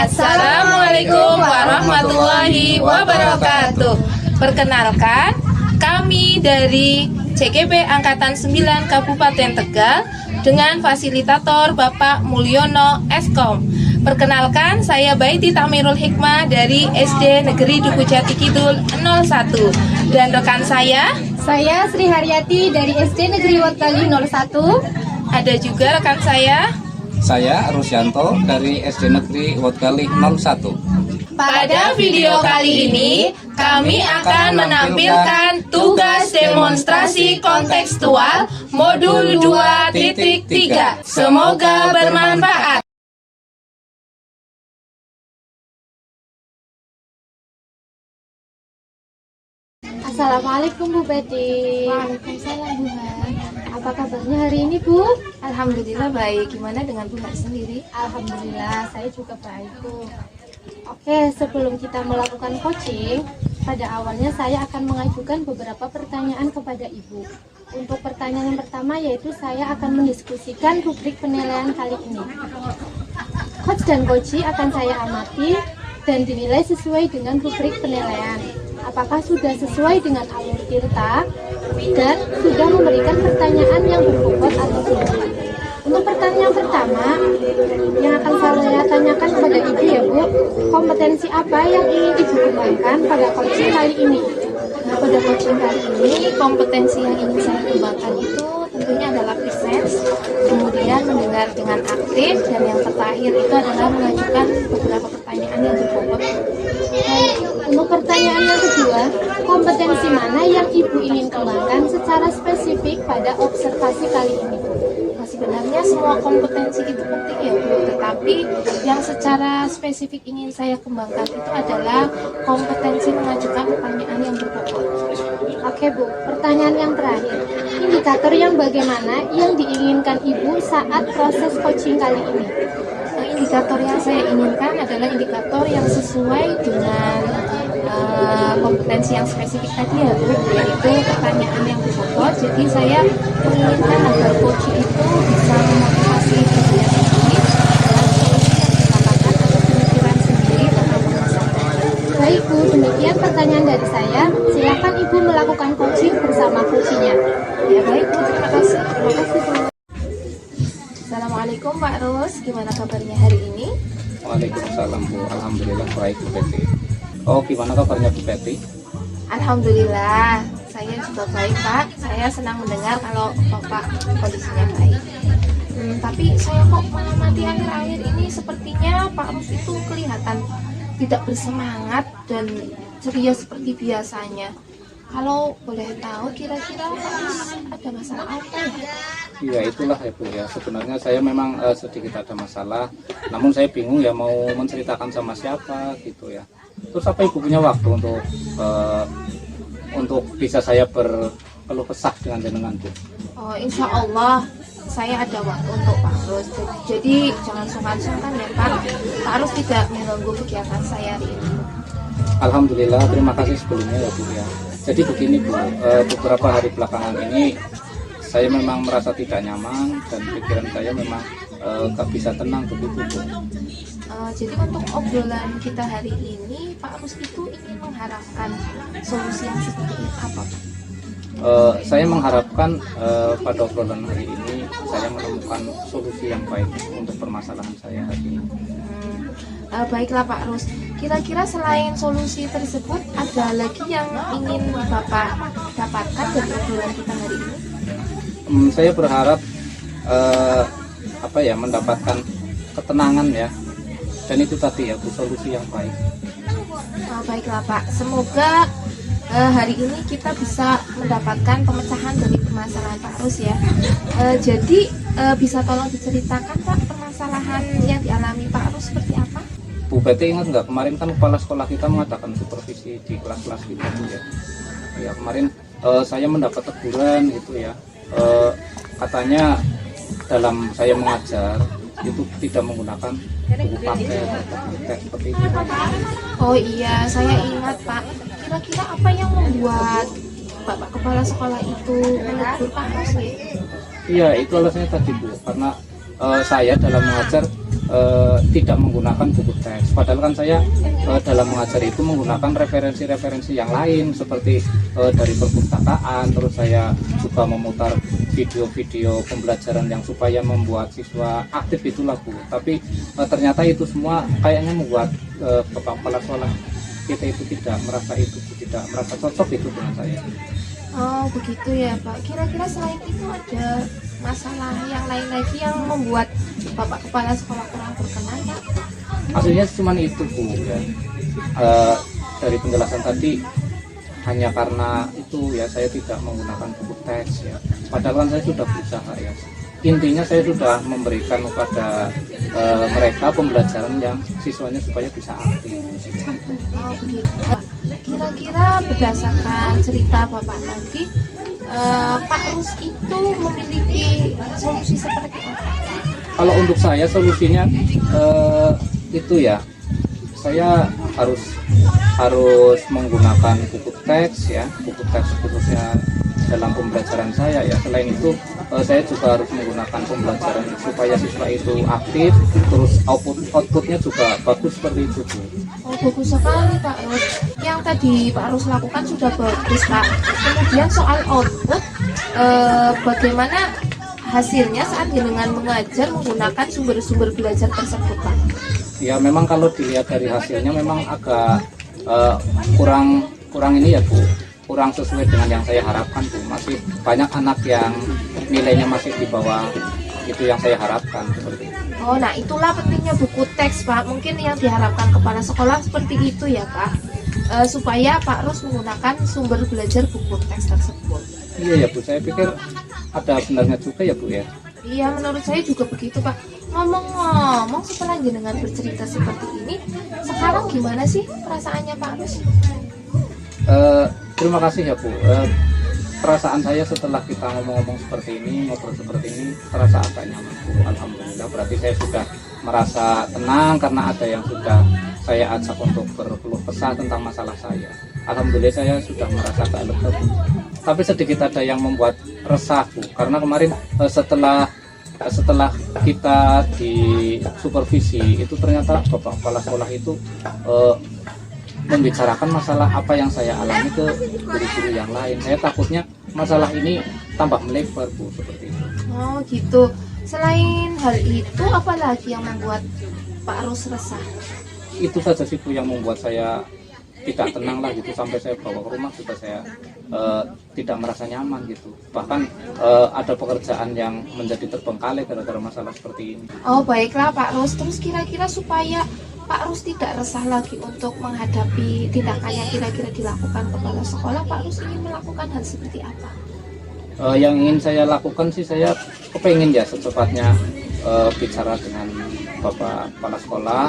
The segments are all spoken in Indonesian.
Assalamualaikum warahmatullahi wabarakatuh. Perkenalkan, kami dari CGP Angkatan 9 Kabupaten Tegal dengan fasilitator Bapak Mulyono Eskom. Perkenalkan, saya Baiti Tamirul Hikmah dari SD Negeri Duku Jati Kidul 01. Dan rekan saya Sri Haryati dari SD Negeri Wotkali 01. Ada juga rekan saya Rusyanto dari SD Negeri Wotkali 01. Pada video kali ini, kami akan menampilkan tugas demonstrasi kontekstual modul 2.3. Semoga bermanfaat. Assalamualaikum Bu Betty. Waalaikumsalam Bu Har. Apa kabarnya hari ini Bu? Alhamdulillah baik. Gimana dengan Bu Har sendiri? Alhamdulillah saya juga baik Bu. Oke, sebelum kita melakukan coaching, pada awalnya saya akan mengajukan beberapa pertanyaan kepada Ibu. Untuk pertanyaan yang pertama yaitu saya akan mendiskusikan rubrik penilaian kali ini. Coach dan coachee akan saya amati dan dinilai sesuai dengan rubrik penilaian. Apakah sudah sesuai dengan alur tirta dan sudah memberikan pertanyaan yang berbobot atau tidak. Untuk pertanyaan pertama yang akan saya tanyakan kepada Ibu ya Bu, kompetensi apa yang ingin Ibu kembangkan pada coaching kali ini? Nah, pada coaching kali ini kompetensi yang ingin saya kembangkan itu tentunya adalah presence, kemudian mendengar dengan aktif, dan yang terakhir itu adalah mengajukan beberapa pertanyaan yang berbobot. Untuk pertanyaan yang kedua, kompetensi mana yang Ibu ingin kembangkan secara spesifik pada observasi kali ini? Nah, sebenarnya semua kompetensi itu penting ya Bu, tetapi yang secara spesifik ingin saya kembangkan itu adalah kompetensi mengajukan pertanyaan yang berbobot. Oke Bu, pertanyaan yang terakhir, indikator yang bagaimana yang diinginkan Ibu saat proses coaching kali ini? Nah, indikator yang saya inginkan adalah indikator yang sesuai dengan kompetensi yang spesifik tadi ya Bu, yaitu pertanyaan yang berbobot. Jadi saya menginginkan agar coach itu bisa memotivasi dirinya sendiri dengan solusi yang dikatakan atau pemikiran sendiri tentang permasalahan. Baik Bu, demikian pertanyaan dari saya. Silakan Ibu melakukan coaching bersama coachnya. Ya baik Bu, terima kasih. Terima kasih Bu. Assalamualaikum Pak Ros, gimana kabarnya hari ini? Waalaikumsalam Bu, alhamdulillah baik Bu Betty. Oh, gimana kabarnya Bu Betty? Alhamdulillah, saya juga baik Pak. Saya senang mendengar kalau Bapak kondisinya baik. Tapi saya kok mengamati akhir-akhir ini sepertinya Pak Ros itu kelihatan tidak bersemangat dan ceria seperti biasanya. Kalau boleh tahu kira-kira Pak Ros ada masalah apa ya? Ya itulah ya Bu ya, sebenarnya saya memang sedikit ada masalah. Namun saya bingung ya mau menceritakan sama siapa gitu ya. Terus apa Ibu punya waktu untuk bisa saya berkeluh kesah dengan jenengan Bu? Oh, insya Allah saya ada waktu untuk Pak Ros. Jadi jangan sungkan-sungkan ya Pak. Pak Ros tidak mengganggu kegiatan saya hari ini. Alhamdulillah, terima kasih sebelumnya ya Bu ya. Jadi begini Bu, beberapa hari belakangan ini saya memang merasa tidak nyaman dan pikiran saya memang gak bisa tenang begitu Bu. Jadi untuk obrolan kita hari ini, Pak Rus itu ingin mengharapkan solusi yang seperti apa Pak? Saya mengharapkan pada obrolan hari ini saya menemukan solusi yang baik untuk permasalahan saya hari ini. Baiklah Pak Rus, kira-kira selain solusi tersebut ada lagi yang ingin Bapak dapatkan dari obrolan kita hari ini? Saya berharap mendapatkan ketenangan ya, dan itu tadi ya Bu, solusi yang baik. Baiklah Pak, semoga hari ini kita bisa mendapatkan pemecahan dari permasalahan Pak Rus ya. Jadi bisa tolong diceritakan Pak permasalahan yang dialami Pak Rus seperti apa? Bu Betty ingat nggak kemarin kan kepala sekolah kita mengadakan supervisi di kelas-kelas kita Bu ya. Ya kemarin saya mendapat teguran gitu ya. Katanya dalam saya mengajar itu tidak menggunakan buku paket atau paket seperti itu. Oh iya, saya ingat Pak. Kira-kira apa yang membuat Bapak kepala sekolah itu menegur Pak Rus ya? Iya, itu alasannya tadi Bu, karena saya dalam mengajar tidak menggunakan buku teks. Padahal kan saya dalam mengajar itu menggunakan referensi-referensi yang lain seperti dari perpustakaan. Terus saya juga memutar video-video pembelajaran yang supaya membuat siswa aktif itulah Bu. Tapi ternyata itu semua kayaknya membuat Bapak Kepala Sekolah kita itu tidak merasa cocok itu dengan saya. Oh begitu ya Pak. Kira-kira selain itu ada masalah yang lain lagi yang membuat Bapak Kepala Sekolah kurang berkenan Pak? Aslinya cuma itu Bu ya. Dari penjelasan tadi hanya karena itu ya saya tidak menggunakan buku teks ya. Padahal kan saya sudah berusaha ya. Intinya saya sudah memberikan kepada mereka pembelajaran yang siswanya supaya bisa aktif. Oh begitu. Kira-kira berdasarkan cerita Bapak tadi, Pak Rus itu memiliki solusi seperti apa? Kalau untuk saya solusinya itu ya, saya harus menggunakan buku teks ya, buku teks khususnya dalam pembelajaran saya ya. Selain itu saya juga harus menggunakan pembelajaran supaya siswa itu aktif, terus outputnya juga bagus seperti itu Bu. Oh bagus sekali Pak Rus. Yang tadi Pak Rus lakukan sudah bagus Pak. Kemudian soal output, bagaimana hasilnya saat dengan mengajar menggunakan sumber-sumber belajar tersebut Pak? Ya memang kalau dilihat dari hasilnya memang agak kurang ini ya Bu, kurang sesuai dengan yang saya harapkan Bu. Masih banyak anak yang nilainya masih di bawah itu yang saya harapkan seperti itu. Oh, nah itulah pentingnya buku teks Pak. Mungkin yang diharapkan kepala sekolah seperti itu ya Pak, supaya Pak Rus menggunakan sumber belajar buku teks tersebut. Iya ya Bu, saya pikir ada benarnya juga ya Bu ya. Iya, menurut saya juga begitu Pak. Ngomong-ngomong, setelah jenengan bercerita seperti ini, sekarang gimana sih perasaannya Pak Rus? Terima kasih ya Bu. Perasaan saya setelah kita ngomong-ngomong seperti ini, ngobrol seperti ini, terasa agak nyaman Bu. Alhamdulillah, berarti saya sudah merasa tenang karena ada yang sudah saya ajak untuk berkeluh kesah tentang masalah saya. Alhamdulillah saya sudah merasa agak lega Bu. Tapi sedikit ada yang membuat resah Bu, karena kemarin setelah kita di supervisi itu ternyata Bapak Kepala Sekolah itu membicarakan masalah apa yang saya alami ke guru-guru yang lain. Saya takutnya masalah ini tambah melebar Bu, seperti itu. Oh gitu. Selain hal itu, apa lagi yang membuat Pak Rus resah? Itu saja sih Bu yang membuat saya tidak tenang lah gitu, sampai saya bawa ke rumah juga saya tidak merasa nyaman gitu. Bahkan ada pekerjaan yang menjadi terbengkalai gara-gara masalah seperti ini. Oh baiklah Pak Rus. Terus kira-kira supaya Pak Rus tidak resah lagi untuk menghadapi tindakan yang kira-kira dilakukan kepala sekolah, Pak Rus ingin melakukan hal seperti apa? Yang ingin saya lakukan sih, saya kepengen ya secepatnya bicara dengan Bapak Kepala Sekolah,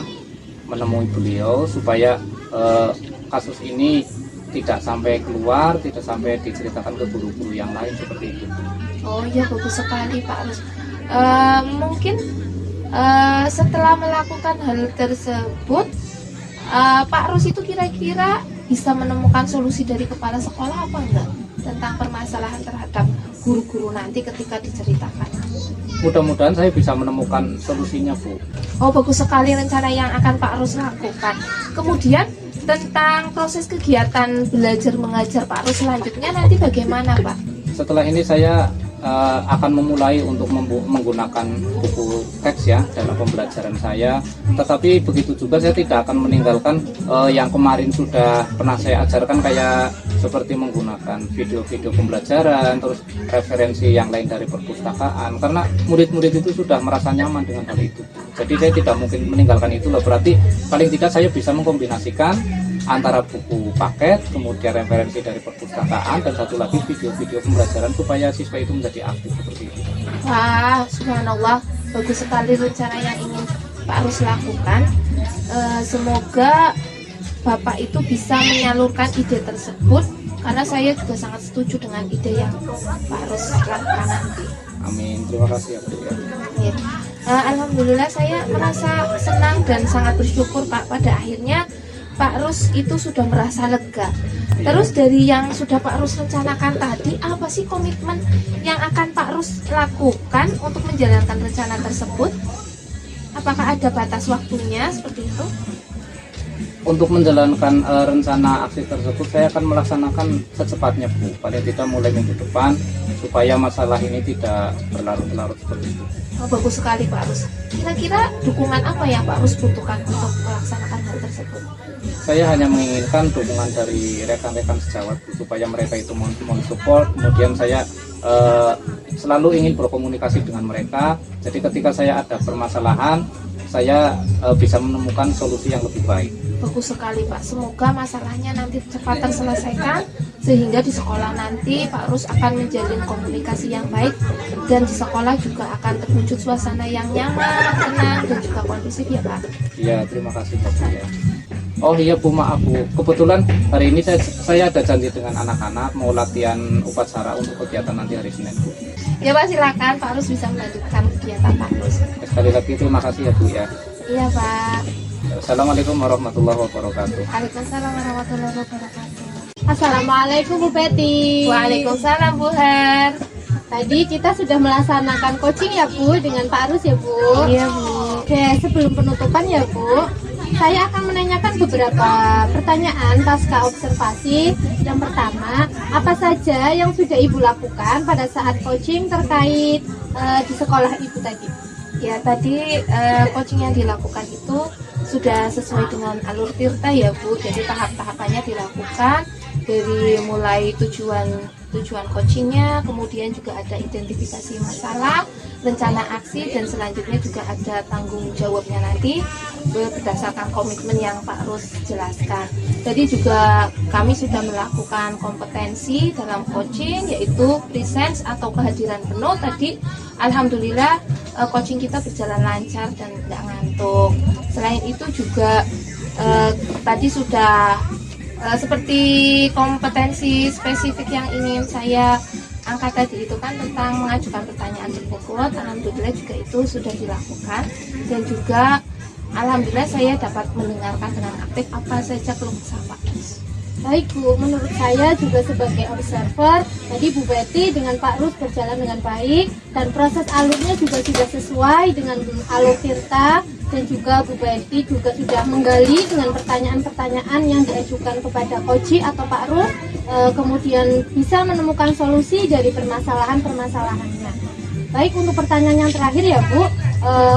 menemui beliau supaya kasus ini tidak sampai keluar, tidak sampai diceritakan ke guru-guru yang lain seperti itu. Oh iya, bagus sekali Pak Rus. Mungkin setelah melakukan hal tersebut, Pak Rus itu kira-kira bisa menemukan solusi dari kepala sekolah apa enggak tentang permasalahan terhadap guru-guru nanti ketika diceritakan? Mudah-mudahan saya bisa menemukan solusinya Bu. Oh bagus sekali rencana yang akan Pak Rus lakukan. Kemudian tentang proses kegiatan belajar mengajar Pak Rus selanjutnya nanti bagaimana Pak? Setelah ini saya akan memulai untuk menggunakan buku teks ya dalam pembelajaran saya. Tetapi begitu juga saya tidak akan meninggalkan yang kemarin sudah pernah saya ajarkan, kayak seperti menggunakan video-video pembelajaran, terus referensi yang lain dari perpustakaan, karena murid-murid itu sudah merasa nyaman dengan hal itu. Jadi saya tidak mungkin meninggalkan itu loh. Berarti paling tidak saya bisa mengkombinasikan antara buku paket, kemudian referensi dari perpustakaan, dan satu lagi video-video pembelajaran supaya siswa itu menjadi aktif seperti itu. Wah, subhanallah, bagus sekali rencana yang ingin Pak Rus lakukan. Semoga Bapak itu bisa menyalurkan ide tersebut, karena saya juga sangat setuju dengan ide yang Pak Rus lakukan nanti. Amin, terima kasih ya Bu ya. Ya. Alhamdulillah saya merasa senang dan sangat bersyukur Pak, pada akhirnya Pak Rus itu sudah merasa lega. Terus dari yang sudah Pak Rus rencanakan tadi, apa sih komitmen yang akan Pak Rus lakukan untuk menjalankan rencana tersebut? Apakah ada batas waktunya seperti itu? Untuk menjalankan rencana aksi tersebut, saya akan melaksanakan secepatnya, Bu. Paling tidak mulai minggu depan, supaya masalah ini tidak berlarut-larut seperti itu. Oh, bagus sekali Pak Rus. Kira-kira dukungan apa yang Pak Rus butuhkan untuk melaksanakan hal tersebut? Saya hanya menginginkan dukungan dari rekan-rekan sejawat, Bu, supaya mereka itu mensupport. Kemudian saya selalu ingin berkomunikasi dengan mereka. Jadi ketika saya ada permasalahan, saya bisa menemukan solusi yang lebih baik. Bagus sekali Pak. Semoga masalahnya nanti cepat terselesaikan, sehingga di sekolah nanti Pak Rus akan menjalin komunikasi yang baik, dan di sekolah juga akan terwujud suasana yang nyaman, tenang, dan juga kondusif ya Pak. Iya, terima kasih Bu ya. Oh iya Bu, maaf Bu. Kebetulan hari ini saya ada janji dengan anak-anak mau latihan upacara untuk kegiatan nanti hari Senin, Bu. Ya Pak, silakan Pak Rus bisa melanjutkan kegiatan Pak Rus. Sekali lagi terima kasih ya Bu ya. Iya Pak. Assalamualaikum warahmatullahi wabarakatuh. Waalaikumsalam warahmatullahi wabarakatuh. Assalamualaikum Bu Peti. Waalaikumsalam Bu Her. Tadi kita sudah melaksanakan coaching ya Bu dengan Pak Rus ya Bu. Iya Bu. Oke, sebelum penutupan ya Bu, saya akan menanyakan beberapa pertanyaan pasca observasi. Yang pertama, apa saja yang sudah Ibu lakukan pada saat coaching terkait di sekolah Ibu tadi? Ya tadi coaching yang dilakukan itu sudah sesuai dengan alur tirta ya Bu. Jadi tahap-tahapannya dilakukan dari mulai tujuan coachingnya, kemudian juga ada identifikasi masalah, rencana aksi, dan selanjutnya juga ada tanggung jawabnya nanti berdasarkan komitmen yang Pak Rus jelaskan. Jadi juga kami sudah melakukan kompetensi dalam coaching, yaitu presence atau kehadiran penuh. Tadi alhamdulillah coaching kita berjalan lancar dan tidak ngantuk. Selain itu juga tadi sudah seperti kompetensi spesifik yang ingin saya angkat tadi itu kan tentang mengajukan pertanyaan berbobot. Alhamdulillah juga itu sudah dilakukan, dan juga alhamdulillah saya dapat mendengarkan dengan aktif apa saja keluh kesah Pak Rus. Baik Bu, menurut saya juga sebagai observer, tadi Bu Betty dengan Pak Rus berjalan dengan baik, dan proses alurnya juga sudah sesuai dengan alur tirta, dan juga Bu Betty juga sudah menggali dengan pertanyaan-pertanyaan yang diajukan kepada Koji atau Pak Rus, kemudian bisa menemukan solusi dari permasalahan-permasalahannya. Baik, untuk pertanyaan yang terakhir ya Bu,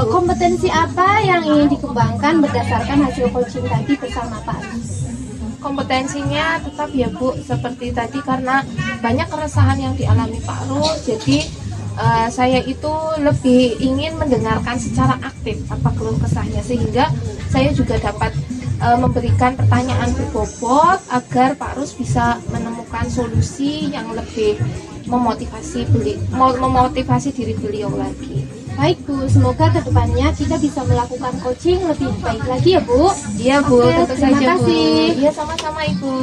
kompetensi apa yang ingin dikembangkan berdasarkan hasil coaching tadi bersama Pak Rus? Kompetensinya tetap ya Bu, seperti tadi karena banyak keresahan yang dialami Pak Rus, jadi saya itu lebih ingin mendengarkan secara aktif apa keluh kesahnya, sehingga saya juga dapat memberikan pertanyaan berbobot agar Pak Rus bisa menemukan solusi yang lebih memotivasi diri beliau lagi. Baik Bu, semoga kedepannya kita bisa melakukan coaching lebih baik lagi ya Bu. Iya Bu, Oke, tentu terima saja kasih. Bu. Iya sama-sama Ibu.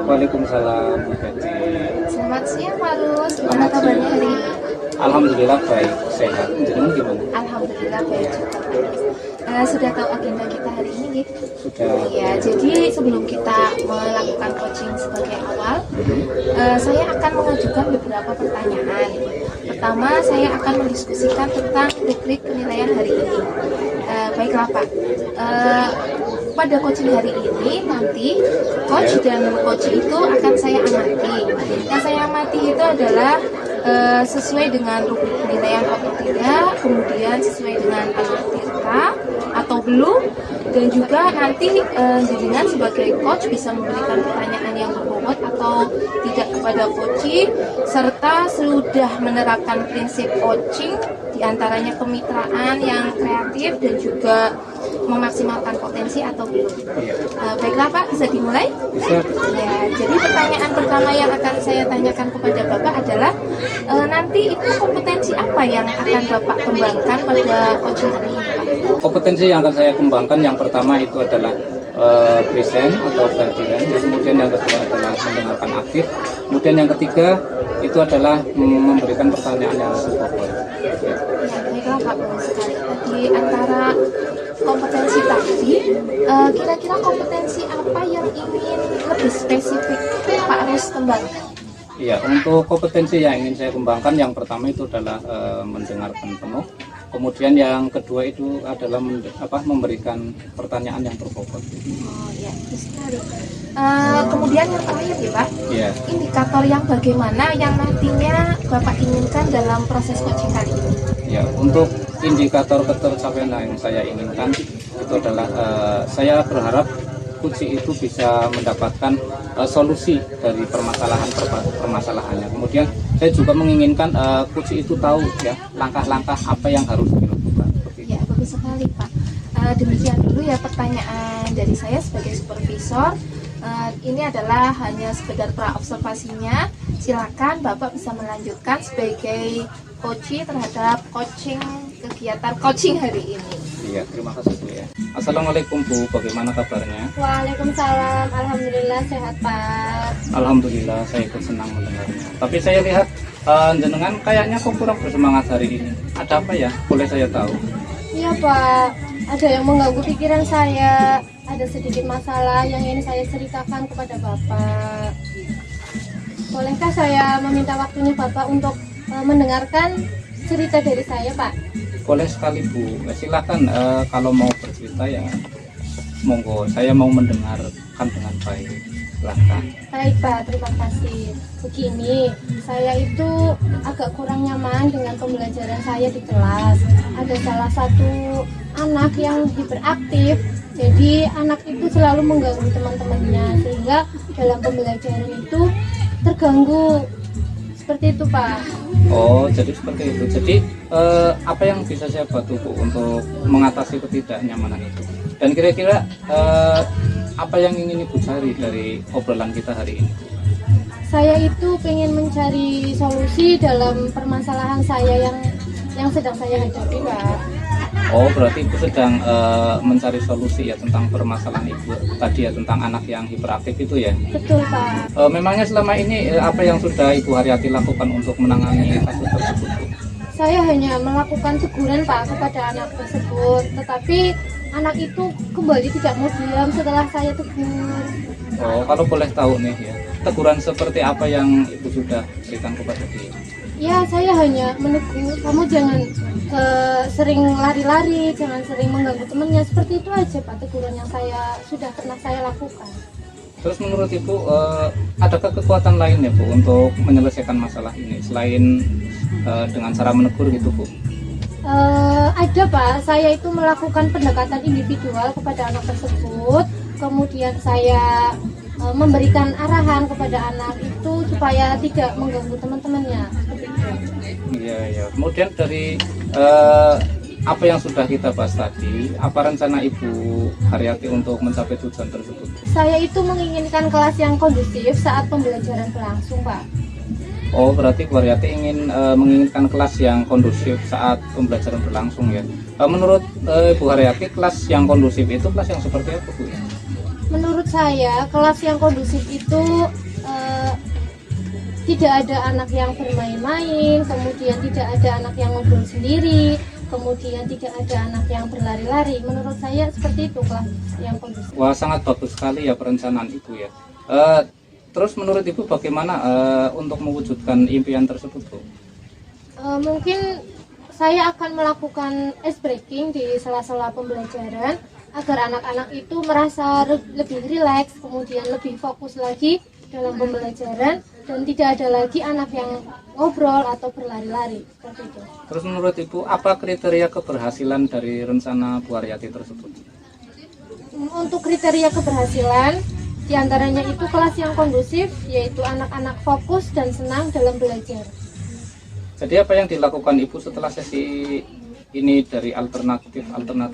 Waalaikumsalam Bu Betty. Selamat siang Pak Rus, gimana kabarnya hari ini? Alhamdulillah baik, sehat. Jenengan gimana? Alhamdulillah baik juga Pak Rus. Sudah tahu agenda kita hari ini gitu? Sudah. Iya, jadi sebelum kita melakukan coaching sebagai awal, saya akan mengajukan beberapa pertanyaan. Pertama, saya akan mendiskusikan tentang rubrik penilaian hari ini. Baiklah Pak, pada coaching hari ini nanti coach dan coach itu akan saya amati. Yang saya amati itu adalah sesuai dengan rubrik penilaian atau tidak, kemudian sesuai dengan alur tirta atau belum, dan juga nanti jaringan sebagai coach bisa memberikan pertanyaan yang berbobot atau tidak kepada coaching, serta sudah menerapkan prinsip coaching diantaranya kemitraan yang kreatif dan juga memaksimalkan potensi atau belum. Baiklah Pak, bisa dimulai? Bisa. Ya, jadi pertanyaan pertama yang akan saya tanyakan kepada Bapak adalah nanti itu kompetensi apa yang akan Bapak kembangkan pada coaching hari ini Pak? Kompetensi yang akan saya kembangkan yang pertama itu adalah present atau kehadiran, kemudian yang kedua adalah mendengarkan aktif, kemudian yang ketiga itu adalah memberikan pertanyaan yang terstruktur. Ya, baiklah Pak, bagus sekali. Di antara kompetensi tadi, kira-kira kompetensi apa yang ingin lebih spesifik Pak Aris kembangkan? Iya, untuk kompetensi yang ingin saya kembangkan yang pertama itu adalah mendengarkan penuh. Kemudian yang kedua itu adalah memberikan pertanyaan yang berbobot. Oh ya, bagus sekali. Kemudian yang terakhir ya Pak, Iya. indikator yang bagaimana yang nantinya Bapak inginkan dalam proses coaching kali ini? Ya, untuk indikator ketercapaian yang saya inginkan itu adalah saya berharap coach itu bisa mendapatkan solusi dari permasalahannya. Kemudian saya juga menginginkan coach itu tahu ya langkah-langkah apa yang harus dilakukan. Ya, bagus sekali Pak. Demikian dulu ya pertanyaan dari saya sebagai supervisor. Ini adalah hanya sekedar pra-observasinya. Silakan Bapak bisa melanjutkan sebagai coach terhadap kegiatan coaching hari ini. Iya, terima kasih Bu ya. Assalamualaikum Bu, bagaimana kabarnya? Waalaikumsalam, alhamdulillah sehat Pak. Alhamdulillah, saya ikut senang mendengarnya. Tapi saya lihat jenengan kayaknya kok kurang bersemangat hari ini. Ada apa ya? Boleh saya tahu? Iya Pak, ada yang mengganggu pikiran saya, ada sedikit masalah yang ingin saya ceritakan kepada Bapak. Bolehkah saya meminta waktunya Bapak untuk mendengarkan cerita dari saya Pak? Boleh sekali Bu, silakan kalau mau bercerita ya monggo, saya mau mendengarkan dengan baik. Silakan. Baik Pak, terima kasih. Begini, saya itu agak kurang nyaman dengan pembelajaran saya di kelas. Ada salah satu anak yang hiperaktif, jadi anak itu selalu mengganggu teman-temannya sehingga dalam pembelajaran itu terganggu. Seperti itu Pak. Oh, jadi seperti itu. Jadi apa yang bisa saya bantu Bu untuk mengatasi ketidaknyamanan itu? Dan kira-kira apa yang ingin Ibu cari dari obrolan kita hari ini? Saya itu pengen mencari solusi dalam permasalahan saya yang sedang saya hadapi Pak. Oh, berarti Ibu sedang mencari solusi ya tentang permasalahan Ibu tadi ya, tentang anak yang hiperaktif itu ya? Betul Pak. Memangnya selama ini apa yang sudah Ibu Haryati lakukan untuk menangani kasus tersebut Bu? Saya hanya melakukan teguran Pak kepada anak tersebut, tetapi anak itu kembali tidak mau diam setelah saya tegur. Oh, kalau boleh tahu nih ya, teguran seperti apa yang Ibu sudah berikan kepada dia? Ya, saya hanya menegur, kamu jangan sering lari-lari, jangan sering mengganggu temannya. Seperti itu aja Pak teguran yang sudah pernah saya lakukan. Terus menurut Ibu, adakah kekuatan lain ya Bu untuk menyelesaikan masalah ini selain dengan cara menegur gitu Bu? Ada Pak, saya itu melakukan pendekatan individual kepada anak tersebut. Kemudian saya memberikan arahan kepada anak itu supaya tidak mengganggu teman-temannya. Iya, ya. Kemudian dari apa yang sudah kita bahas tadi, apa rencana Ibu Haryati untuk mencapai tujuan tersebut? Saya itu menginginkan kelas yang kondusif saat pembelajaran berlangsung Pak. Oh, berarti Bu Haryati ingin menginginkan kelas yang kondusif saat pembelajaran berlangsung ya. Menurut Bu Haryati, kelas yang kondusif itu kelas yang seperti apa Bu? Menurut saya kelas yang kondusif itu tidak ada anak yang bermain-main, kemudian tidak ada anak yang ngobrol sendiri, kemudian tidak ada anak yang berlari-lari. Menurut saya seperti itu kelas yang kondusif. Wah, sangat bagus sekali ya perencanaan Ibu ya. Terus menurut Ibu bagaimana untuk mewujudkan impian tersebut Bu? Mungkin saya akan melakukan ice breaking di sela-sela pembelajaran agar anak-anak itu merasa lebih rileks, kemudian lebih fokus lagi dalam pembelajaran dan tidak ada lagi anak yang ngobrol atau berlari-lari seperti itu. Terus menurut Ibu apa kriteria keberhasilan dari rencana Bu Haryati tersebut? Untuk kriteria keberhasilan diantaranya itu kelas yang kondusif, yaitu anak-anak fokus dan senang dalam belajar. Jadi apa yang dilakukan Ibu setelah sesi ini dari alternatif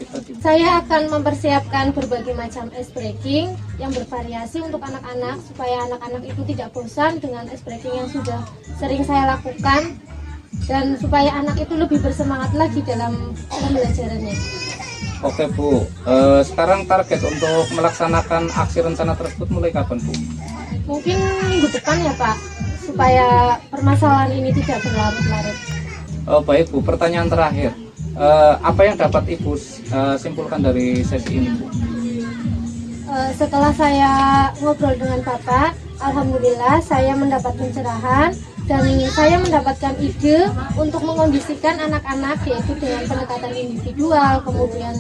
tadi? Saya akan mempersiapkan berbagai macam ice breaking yang bervariasi untuk anak-anak supaya anak-anak itu tidak bosan dengan ice breaking yang sudah sering saya lakukan dan supaya anak itu lebih bersemangat lagi dalam pembelajarannya. Oke Bu, sekarang target untuk melaksanakan aksi rencana tersebut mulai kapan Bu? Mungkin minggu depan ya Pak. supaya permasalahan ini tidak berlarut-larut. Oh, baik Bu, pertanyaan terakhir. Apa yang dapat Ibu simpulkan dari sesi ini, Bu? Setelah saya ngobrol dengan Bapak, alhamdulillah saya mendapat pencerahan dan saya mendapatkan ide untuk mengondisikan anak-anak, yaitu dengan pendekatan individual, kemudian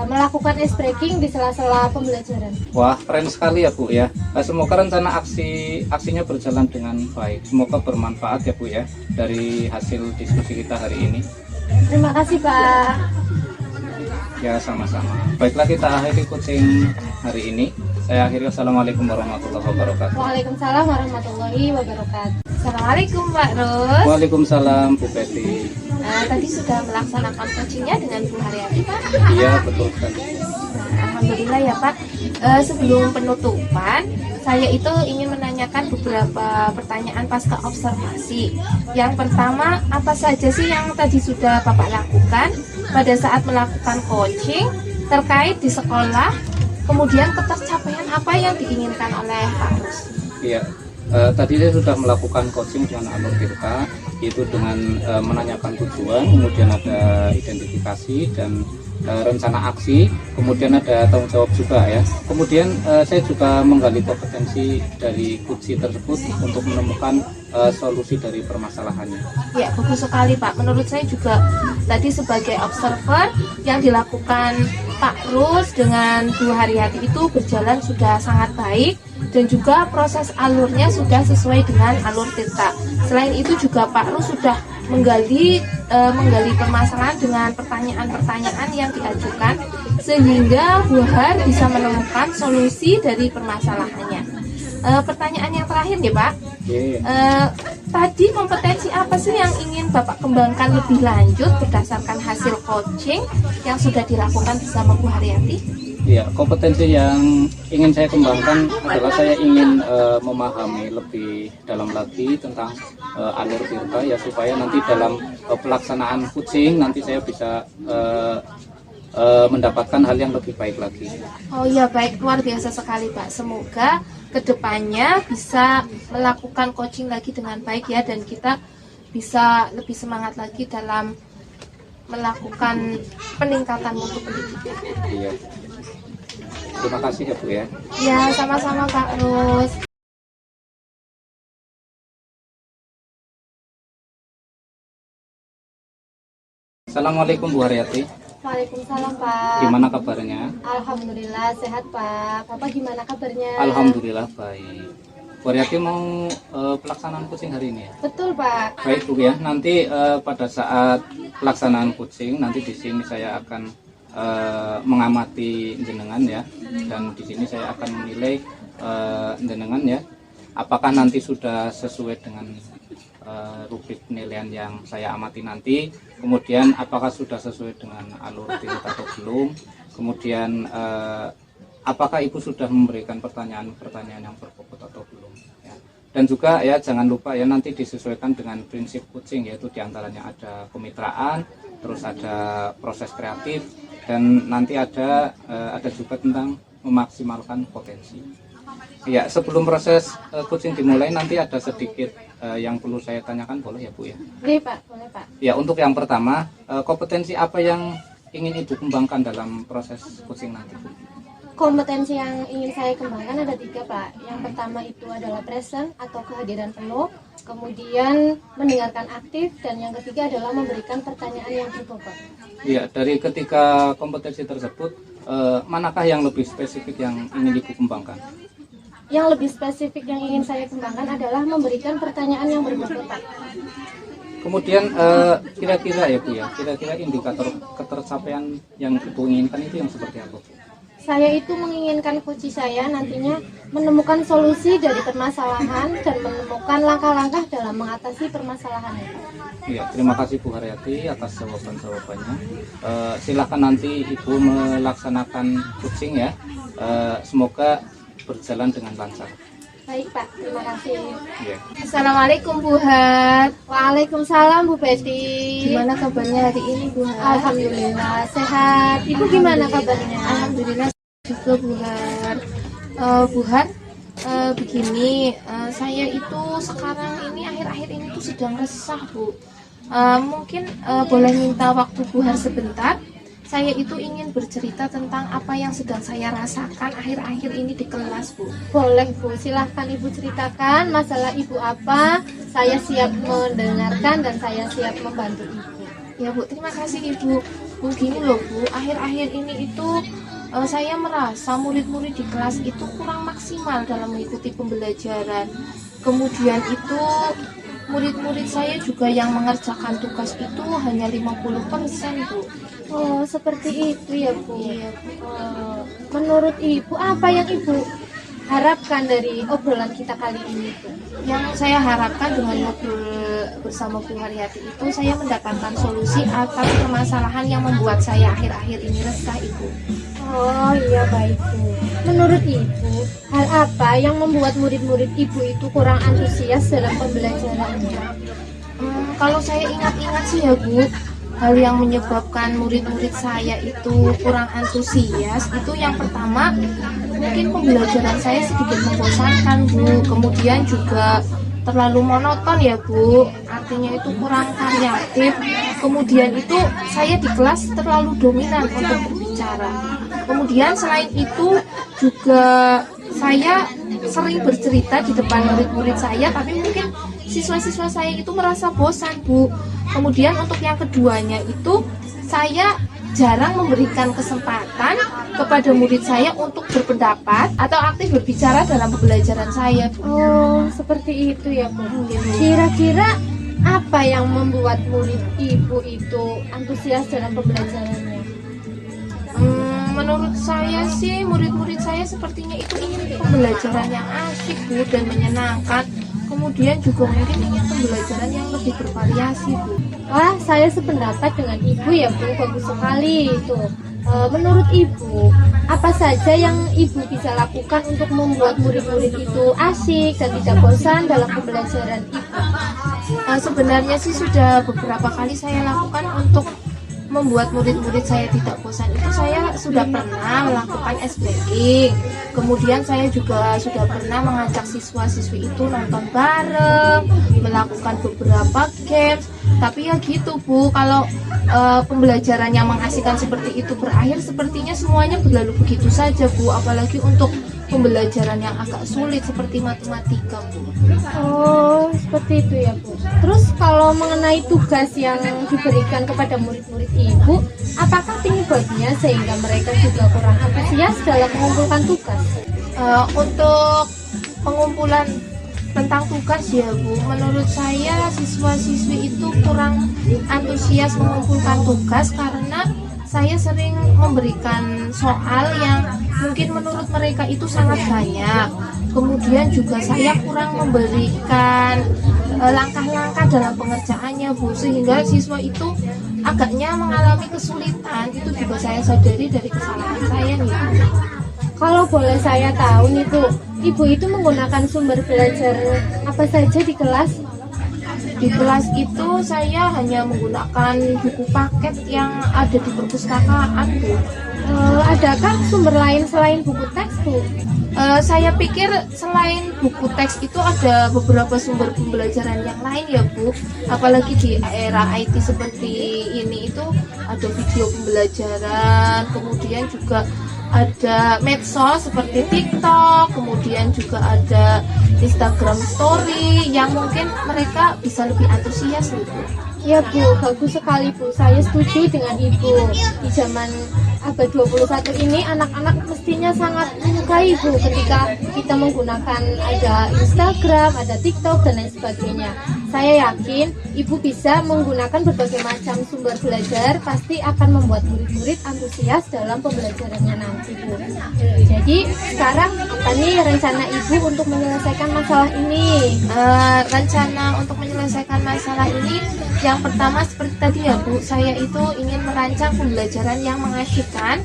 melakukan ice breaking di sela-sela pembelajaran. Wah, keren sekali ya Bu ya. Semoga rencana aksinya berjalan dengan baik. Semoga bermanfaat ya Bu ya dari hasil diskusi kita hari ini. Terima kasih Pak. Ya, sama-sama. Baiklah, kita akhiri coaching hari ini. Saya akhiri. Wassalamualaikum warahmatullahi wabarakatuh. Waalaikumsalam warahmatullahi wabarakatuh. Assalamualaikum Mbak Ros. Waalaikumsalam Bu Peti. Tadi sudah melaksanakan coachingnya dengan Bu Haryati Pak. Iya, betul sekali. Alhamdulillah ya Pak. Sebelum penutupan, saya itu ingin menanyakan beberapa pertanyaan pasca observasi. Yang pertama, apa saja sih yang tadi sudah Bapak lakukan pada saat melakukan coaching terkait di sekolah? Kemudian ketercapaian apa yang diinginkan oleh Pak Rus? Iya, tadi saya sudah melakukan coaching dengan Alur Tirta, yaitu dengan menanyakan tujuan, kemudian ada identifikasi dan rencana aksi, kemudian ada tanggung jawab juga ya. Kemudian saya juga menggali kompetensi dari kutsi tersebut untuk menemukan solusi dari permasalahannya. Ya, bagus sekali Pak. Menurut saya juga tadi sebagai observer yang dilakukan Pak Rus dengan Bu Haryati itu berjalan sudah sangat baik dan juga proses alurnya sudah sesuai dengan alur Tirta. Selain itu juga Pak Rus sudah menggali permasalahan dengan pertanyaan-pertanyaan yang diajukan sehingga Bu Har bisa menemukan solusi dari permasalahannya. Pertanyaan yang terakhir ya Pak. Tadi kompetensi apa sih yang ingin Bapak kembangkan lebih lanjut berdasarkan hasil coaching yang sudah dilakukan bersama Bu Haryati? Ya, kompetensi yang ingin saya kembangkan adalah saya ingin memahami lebih dalam lagi tentang alur Tirta ya, supaya nanti dalam pelaksanaan coaching nanti saya bisa mendapatkan hal yang lebih baik lagi. Oh ya, baik, luar biasa sekali Pak. Semoga kedepannya bisa melakukan coaching lagi dengan baik ya, dan kita bisa lebih semangat lagi dalam melakukan peningkatan mutu pendidikan. Iya. Terima kasih ya Bu ya. Ya, sama-sama Pak Rus. Assalamualaikum Bu Haryati. Waalaikumsalam Pak. Gimana kabarnya? Alhamdulillah sehat Pak. Bapak gimana kabarnya? Alhamdulillah baik. Bu Haryati mau pelaksanaan coaching hari ini ya? Betul Pak. Baik Bu ya. Nanti pada saat pelaksanaan coaching nanti di sini saya akan mengamati jenengan ya, dan di sini saya akan menilai jenengan ya, apakah nanti sudah sesuai dengan rubrik penilaian yang saya amati nanti, kemudian apakah sudah sesuai dengan alur Tirta atau belum, kemudian apakah Ibu sudah memberikan pertanyaan-pertanyaan yang berbobot atau belum ya. Dan juga ya jangan lupa ya nanti disesuaikan dengan prinsip coaching, yaitu diantaranya ada kemitraan, terus ada proses kreatif, dan nanti ada juga tentang memaksimalkan potensi. Ya, sebelum proses coaching dimulai nanti ada sedikit yang perlu saya tanyakan, boleh ya Bu ya? Boleh Pak, boleh Pak. Ya, untuk yang pertama, kompetensi apa yang ingin Ibu kembangkan dalam proses coaching nanti Bu? Kompetensi yang ingin saya kembangkan ada 3 Pak. Yang pertama itu adalah present atau kehadiran penuh, kemudian mendengarkan aktif, dan yang ketiga adalah memberikan pertanyaan yang berbobot. Ya, dari ketiga kompetensi tersebut, manakah yang lebih spesifik yang ingin Ibu kembangkan? Yang lebih spesifik yang ingin saya kembangkan adalah memberikan pertanyaan yang berbobot Pak. Kemudian kira-kira ya Bu ya, kira-kira indikator ketercapaian yang Ibu inginkan itu yang seperti apa Bu? Saya itu menginginkan coach saya nantinya menemukan solusi dari permasalahan dan menemukan langkah-langkah dalam mengatasi permasalahan itu. Ya, terima kasih Bu Haryati atas jawaban-jawabannya. Silakan nanti Ibu melaksanakan coaching ya. Semoga berjalan dengan lancar. Baik Pak, terima kasih. Ya. Assalamualaikum Bu Har. Waalaikumsalam Bu Betty. Gimana kabarnya hari ini Bu Har? Alhamdulillah sehat. Ibu gimana kabarnya? Alhamdulillah juga Bu Har. Bu Har, Begini, saya itu sekarang ini akhir-akhir ini tuh sedang resah, Bu. Mungkin boleh minta waktu Bu Har sebentar. Saya itu ingin bercerita tentang apa yang sedang saya rasakan akhir-akhir ini di kelas, Bu. Boleh Bu, silahkan Ibu ceritakan masalah Ibu apa. Saya siap mendengarkan dan saya siap membantu Ibu. Ya Bu, terima kasih Ibu. Begini loh Bu, akhir-akhir ini itu saya merasa murid-murid di kelas itu kurang maksimal dalam mengikuti pembelajaran. Kemudian itu murid-murid saya juga yang mengerjakan tugas itu hanya 50%, Bu. Oh, seperti itu ya Bu. Iya, Bu. Menurut Ibu, apa yang Ibu harapkan dari obrolan kita kali ini Bu? Yang saya harapkan dengan ngobrol bersama Bu Haryati itu saya mendapatkan solusi atas permasalahan yang membuat saya akhir-akhir ini resah, Ibu. Oh iya, baik Bu. Menurut Ibu, hal apa yang membuat murid-murid Ibu itu kurang antusias dalam pembelajarannya? Kalau saya ingat-ingat sih ya Bu, hal yang menyebabkan murid-murid saya itu kurang antusias itu yang pertama mungkin pembelajaran saya sedikit membosankan, Bu. Kemudian juga terlalu monoton ya Bu, artinya itu kurang variatif. Kemudian itu saya di kelas terlalu dominan untuk berbicara. Kemudian selain itu juga saya sering bercerita di depan murid-murid saya, tapi mungkin siswa-siswa saya itu merasa bosan, Bu. Kemudian untuk yang keduanya itu saya jarang memberikan kesempatan kepada murid saya untuk berpendapat atau aktif berbicara dalam pembelajaran saya, Bu. Oh, seperti itu ya Bu. Kira-kira apa yang membuat murid Ibu itu antusias dalam pembelajarannya? Menurut saya sih murid-murid saya sepertinya itu ingin pembelajaran yang asyik, Bu, dan menyenangkan. Kemudian juga mungkin ingin pembelajaran yang lebih bervariasi, Bu. Wah, saya sependapat dengan Ibu ya Bu, bagus sekali itu. Menurut Ibu, apa saja yang Ibu bisa lakukan untuk membuat murid-murid itu asyik dan tidak bosan dalam pembelajaran Ibu? Sebenarnya sih sudah beberapa kali saya lakukan untuk membuat murid-murid saya tidak bosan. Itu saya sudah pernah melakukan ice breaking. Kemudian saya juga sudah pernah mengajak siswa-siswi itu nonton bareng, melakukan beberapa games. Tapi ya gitu Bu, kalau pembelajaran yang mengasihkan seperti itu berakhir, sepertinya semuanya berlalu begitu saja Bu. Apalagi untuk pembelajaran yang agak sulit seperti matematika, Bu. Oh, seperti itu ya Bu. Terus kalau mengenai tugas yang diberikan kepada murid-murid Ibu, apakah penyebabnya sehingga mereka juga kurang antusias dalam mengumpulkan tugas? Untuk pengumpulan tentang tugas ya Bu, menurut saya siswa-siswi itu kurang antusias mengumpulkan tugas karena saya sering memberikan soal yang mungkin menurut mereka itu sangat banyak. Kemudian juga saya kurang memberikan langkah-langkah dalam pengerjaannya Bu, sehingga siswa itu agaknya mengalami kesulitan. Itu juga saya sadari dari kesalahan saya nih Bu. Kalau boleh saya tahu nih Bu, Ibu itu menggunakan sumber belajar apa saja di kelas? Di kelas itu saya hanya menggunakan buku paket yang ada di perpustakaan, Bu. Adakah sumber lain selain buku teks Bu? Saya pikir selain buku teks itu ada beberapa sumber pembelajaran yang lain ya Bu. Apalagi di era IT seperti ini itu ada video pembelajaran, kemudian juga ada medsos seperti TikTok, kemudian juga ada Instagram Story yang mungkin mereka bisa lebih antusias gitu. Ya Bu, bagus sekali Bu. Saya setuju dengan Ibu. Di zaman abad 21 ini anak-anak mestinya sangat menyukai Bu ketika kita menggunakan ada Instagram, ada TikTok dan lain sebagainya. Saya yakin Ibu bisa menggunakan berbagai macam sumber belajar, pasti akan membuat murid-murid antusias dalam pembelajarannya nanti Bu. Jadi sekarang apa nih rencana Ibu untuk menyelesaikan masalah ini? Rencana untuk menyelesaikan masalah ini yang pertama seperti tadi ya Bu, saya itu ingin merancang pembelajaran yang mengasyikkan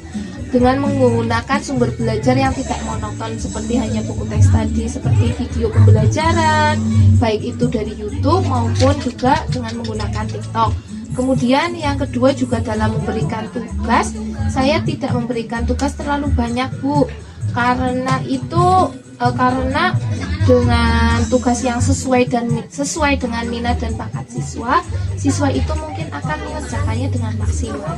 dengan menggunakan sumber belajar yang tidak monoton seperti hanya buku teks tadi, seperti video pembelajaran baik itu dari YouTube maupun juga dengan menggunakan TikTok. Kemudian yang kedua juga dalam memberikan tugas, saya tidak memberikan tugas terlalu banyak Bu, karena itu karena dengan tugas yang sesuai dengan minat dan bakat siswa itu mungkin akan mengerjakannya dengan maksimal.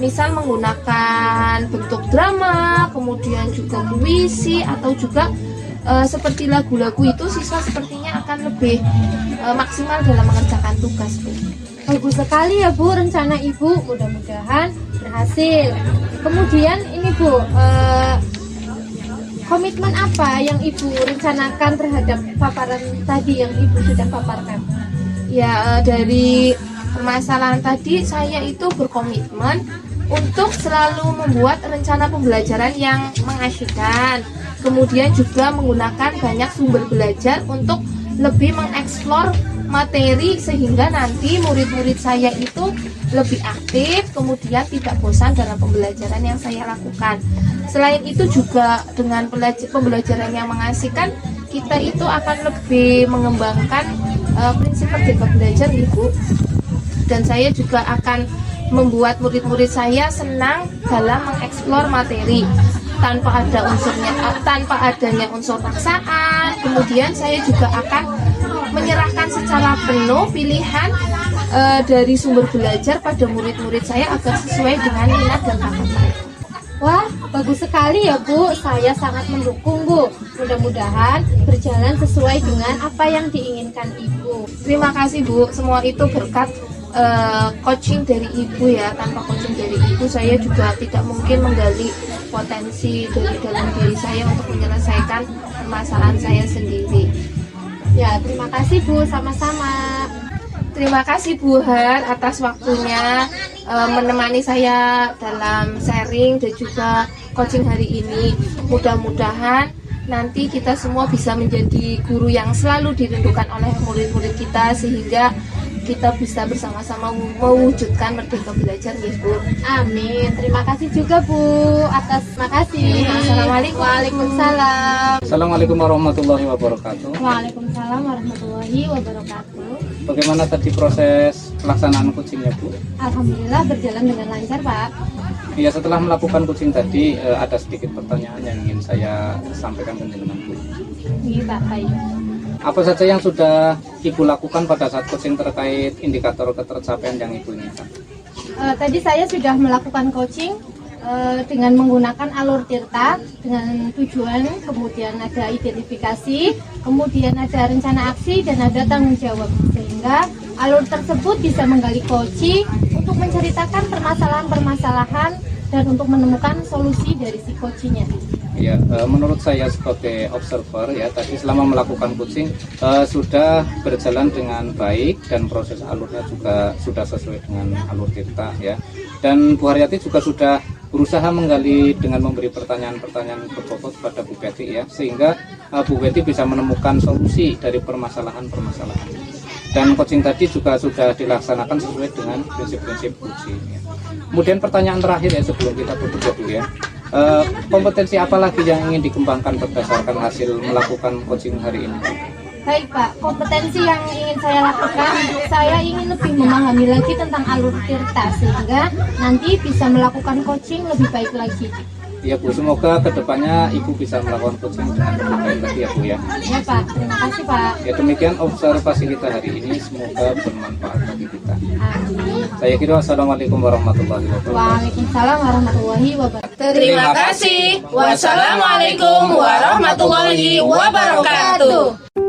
Misal menggunakan bentuk drama, kemudian juga puisi, atau juga seperti lagu-lagu itu, siswa sepertinya akan lebih maksimal dalam mengerjakan tugas, Bu. Bagus sekali ya Bu rencana Ibu, mudah-mudahan berhasil. Kemudian ini Bu, komitmen apa yang Ibu rencanakan terhadap paparan tadi yang Ibu sudah paparkan? Ya, dari permasalahan tadi saya itu berkomitmen untuk selalu membuat rencana pembelajaran yang mengasyikkan, kemudian juga menggunakan banyak sumber belajar untuk lebih mengeksplor materi sehingga nanti murid-murid saya itu lebih aktif, kemudian tidak bosan dalam pembelajaran yang saya lakukan. Selain itu juga dengan pembelajaran yang mengasihkan, kita itu akan lebih mengembangkan prinsip merdeka belajar, Ibu. Dan saya juga akan membuat murid-murid saya senang dalam mengeksplor materi tanpa adanya unsur paksaan. Kemudian saya juga akan menyerahkan secara penuh pilihan dari sumber belajar pada murid-murid saya agar sesuai dengan minat dan bakat mereka. Wah, bagus sekali ya Bu, saya sangat mendukung Bu. Mudah-mudahan berjalan sesuai dengan apa yang diinginkan Ibu. Terima kasih Bu, semua itu berkat coaching dari Ibu ya. Tanpa coaching dari Ibu saya juga tidak mungkin menggali potensi dari dalam diri saya untuk menyelesaikan permasalahan saya sendiri. Ya, terima kasih Bu, sama-sama. Terima kasih Bu Har atas waktunya menemani saya dalam sharing dan juga coaching hari ini. Mudah-mudahan nanti kita semua bisa menjadi guru yang selalu dirindukan oleh murid-murid kita sehingga kita bisa bersama-sama mewujudkan merdeka belajar ya Bu. Amin. Terima kasih juga Bu atas makasih. Assalamualaikum. Waalaikumsalam. Assalamualaikum warahmatullahi wabarakatuh. Waalaikumsalam warahmatullahi wabarakatuh. Bagaimana tadi proses pelaksanaan coachingnya Bu? Alhamdulillah berjalan dengan lancar Pak. Ya, setelah melakukan coaching tadi ada sedikit pertanyaan yang ingin saya sampaikan ke dengan Bu. Iya Pak, baik. Apa saja yang sudah Ibu lakukan pada saat coaching terkait indikator ketercapaian yang Ibu inginkan? Tadi saya sudah melakukan coaching dengan menggunakan alur tirta dengan tujuan, kemudian ada identifikasi, kemudian ada rencana aksi dan ada tanggung jawab, sehingga alur tersebut bisa menggali coaching untuk menceritakan permasalahan-permasalahan dan untuk menemukan solusi dari si coachingnya. Ya, menurut saya sebagai observer ya, tadi selama melakukan coaching sudah berjalan dengan baik dan proses alurnya juga sudah sesuai dengan alur tirta ya. Dan Bu Haryati juga sudah berusaha menggali dengan memberi pertanyaan-pertanyaan berbobot kepada Bu Betty ya, sehingga Bu Betty bisa menemukan solusi dari permasalahan-permasalahan. Dan coaching tadi juga sudah dilaksanakan sesuai dengan prinsip-prinsip coaching ya. Kemudian pertanyaan terakhir ya sebelum kita tutup dulu ya. Kompetensi apa lagi yang ingin dikembangkan berdasarkan hasil melakukan coaching hari ini? Baik Pak, kompetensi yang ingin saya lakukan, saya ingin lebih memahami lagi tentang alur tirta sehingga nanti bisa melakukan coaching lebih baik lagi. Ya Bu, semoga kedepannya Ibu bisa melakukan coaching dengan lebih baik lagi ya Bu ya. Ya Pak, terima kasih Pak. Ya, demikian observasi kita hari ini, semoga bermanfaat bagi kita. Amin. Saya kira wassalamualaikum warahmatullahi wabarakatuh. Waalaikumsalam warahmatullahi wabarakatuh. Terima kasih. Wassalamualaikum warahmatullahi wabarakatuh.